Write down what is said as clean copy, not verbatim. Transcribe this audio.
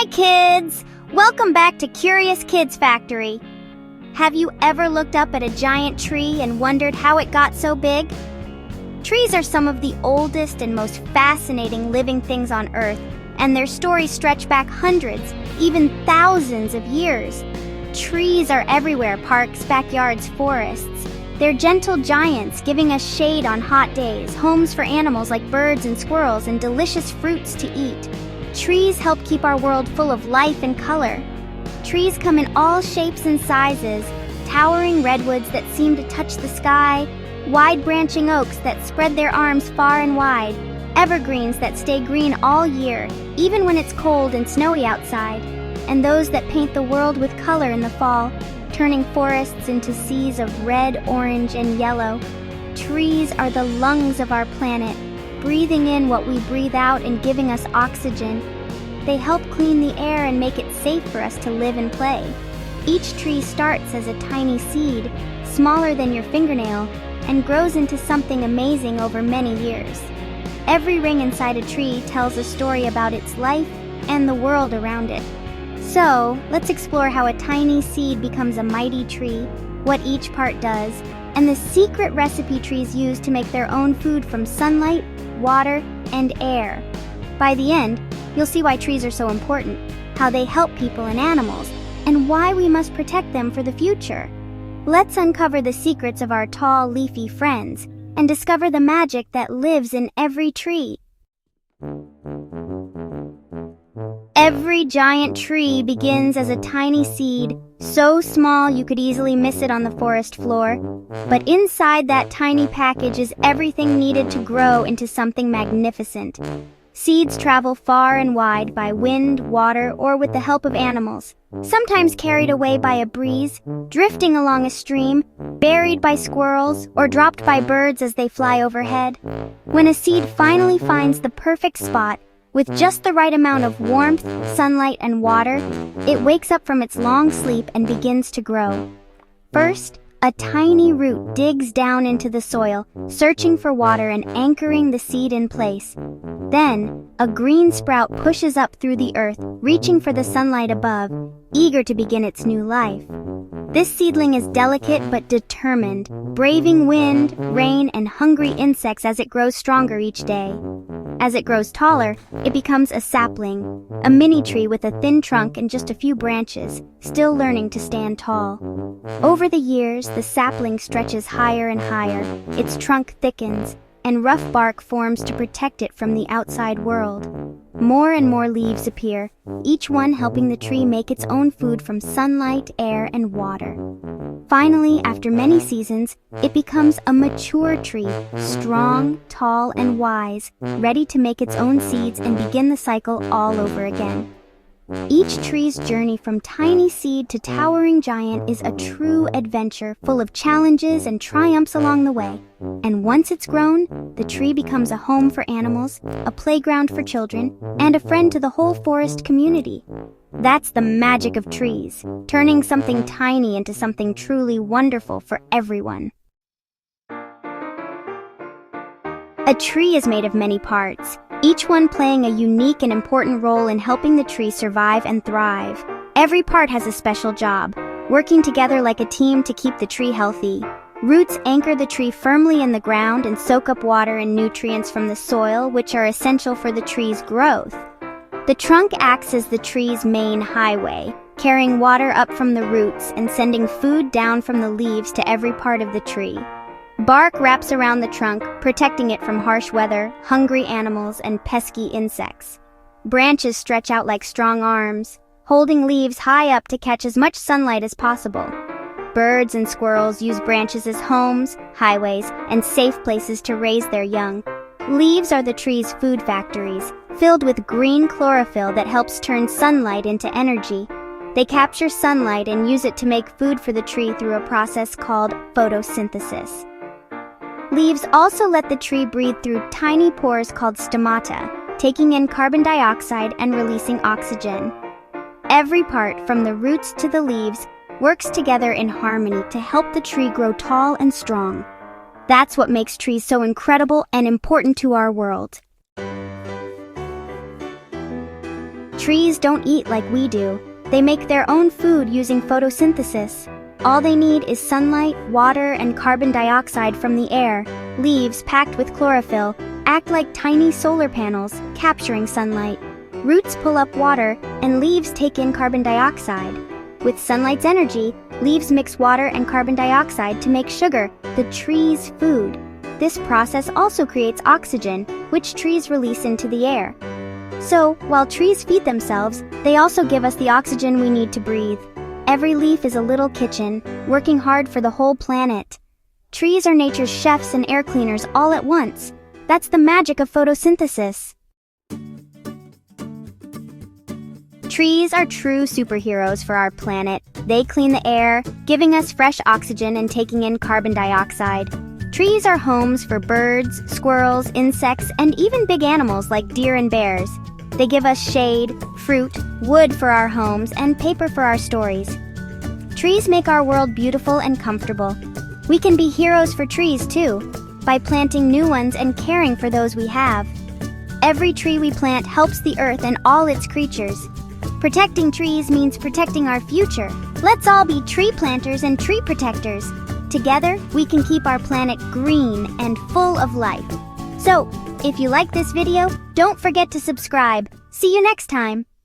Hi kids! Welcome back to Curious Kids Factory. Have you ever looked up at a giant tree and wondered how it got so big? Trees are some of the oldest and most fascinating living things on Earth, and their stories stretch back hundreds, even thousands of years. Trees are everywhere: parks, backyards, forests. They're gentle giants giving us shade on hot days, homes for animals like birds and squirrels, and delicious fruits to eat. Trees help keep our world full of life and color. Trees come in all shapes and sizes: towering redwoods that seem to touch the sky, wide-branching oaks that spread their arms far and wide, evergreens that stay green all year, even when it's cold and snowy outside, and those that paint the world with color in the fall, turning forests into seas of red, orange, and yellow. Trees are the lungs of our planet, breathing in what we breathe out and giving us oxygen. They help clean the air and make it safe for us to live and play. Each tree starts as a tiny seed, smaller than your fingernail, and grows into something amazing over many years. Every ring inside a tree tells a story about its life and the world around it. So, let's explore how a tiny seed becomes a mighty tree, what each part does, and the secret recipe trees use to make their own food from sunlight, water, and air. By the end, you'll see why trees are so important, how they help people and animals, and why we must protect them for the future. Let's uncover the secrets of our tall, leafy friends and discover the magic that lives in every tree. Every giant tree begins as a tiny seed, so small you could easily miss it on the forest floor. But inside that tiny package is everything needed to grow into something magnificent. Seeds travel far and wide by wind, water, or with the help of animals, sometimes carried away by a breeze, drifting along a stream, buried by squirrels, or dropped by birds as they fly overhead. When a seed finally finds the perfect spot, with just the right amount of warmth, sunlight, and water, it wakes up from its long sleep and begins to grow. First, a tiny root digs down into the soil, searching for water and anchoring the seed in place. Then, a green sprout pushes up through the earth, reaching for the sunlight above, eager to begin its new life. This seedling is delicate but determined, braving wind, rain, and hungry insects as it grows stronger each day. As it grows taller, it becomes a sapling, a mini tree with a thin trunk and just a few branches, still learning to stand tall. Over the years, the sapling stretches higher and higher, its trunk thickens, and rough bark forms to protect it from the outside world. More and more leaves appear, each one helping the tree make its own food from sunlight, air, and water. Finally, after many seasons, it becomes a mature tree, strong, tall, and wise, ready to make its own seeds and begin the cycle all over again. Each tree's journey from tiny seed to towering giant is a true adventure full of challenges and triumphs along the way. And once it's grown, the tree becomes a home for animals, a playground for children, and a friend to the whole forest community. That's the magic of trees, turning something tiny into something truly wonderful for everyone. A tree is made of many parts, each one playing a unique and important role in helping the tree survive and thrive. Every part has a special job, working together like a team to keep the tree healthy. Roots anchor the tree firmly in the ground and soak up water and nutrients from the soil, which are essential for the tree's growth. The trunk acts as the tree's main highway, carrying water up from the roots and sending food down from the leaves to every part of the tree. Bark wraps around the trunk, protecting it from harsh weather, hungry animals, and pesky insects. Branches stretch out like strong arms, holding leaves high up to catch as much sunlight as possible. Birds and squirrels use branches as homes, highways, and safe places to raise their young. Leaves are the tree's food factories, filled with green chlorophyll that helps turn sunlight into energy. They capture sunlight and use it to make food for the tree through a process called photosynthesis. Leaves also let the tree breathe through tiny pores called stomata, taking in carbon dioxide and releasing oxygen. Every part, from the roots to the leaves, works together in harmony to help the tree grow tall and strong. That's what makes trees so incredible and important to our world. Trees don't eat like we do. They make their own food using photosynthesis. All they need is sunlight, water, and carbon dioxide from the air. Leaves, packed with chlorophyll, act like tiny solar panels, capturing sunlight. Roots pull up water, and leaves take in carbon dioxide. With sunlight's energy, leaves mix water and carbon dioxide to make sugar, the tree's food. This process also creates oxygen, which trees release into the air. So, while trees feed themselves, they also give us the oxygen we need to breathe. Every leaf is a little kitchen, working hard for the whole planet. Trees are nature's chefs and air cleaners all at once. That's the magic of photosynthesis. Trees are true superheroes for our planet. They clean the air, giving us fresh oxygen and taking in carbon dioxide. Trees are homes for birds, squirrels, insects, and even big animals like deer and bears. They give us shade, fruit, wood for our homes, and paper for our stories. Trees make our world beautiful and comfortable. We can be heroes for trees too, by planting new ones and caring for those we have. Every tree we plant helps the earth and all its creatures. Protecting trees means protecting our future. Let's all be tree planters and tree protectors. Together, we can keep our planet green and full of life. So, if you like this video, don't forget to subscribe. See you next time.